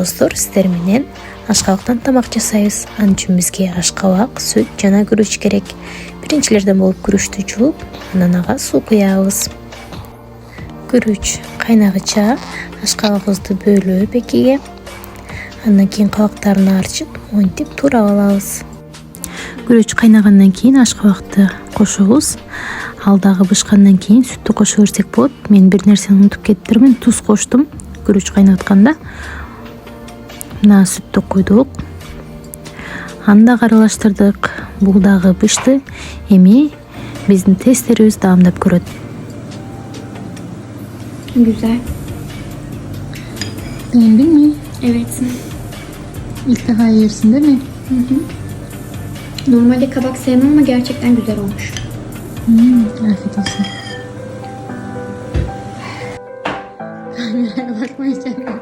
Достор, сиздер менен ашкабактан тамак жасайбыз. Анын үчүн бизге ашкабак, сүт жана күрүч керек. Биринчилерден болуп күрүчтү жууп, анан ага суу куябыз. Күрүч кайнагыча ашкабагыбызды бөлүп экиге, андан кийин кабактарын арчып, монтип туурап алабыз. Күрүч кайнагандан кийин ашкабакты кошобуз. Ал дагы бышкандан кийин сүттү кошо берсек болот. Мен бир нерсени унутуп кетиптирмин. Туз коштум күрүч кайнатканда. Мына сүттү куйдук. Аны дагы аралаштырдык. Бул дагы бышты. Эми биздин тесттерибиз даамдап көрөт. Güzel. Beğendin mi? Evet. İlk defa yersin değil mi? Normalde kabak sevmem ama gerçekten güzel olmuş. Afiyet olsun. Kameraya bakmayacağım.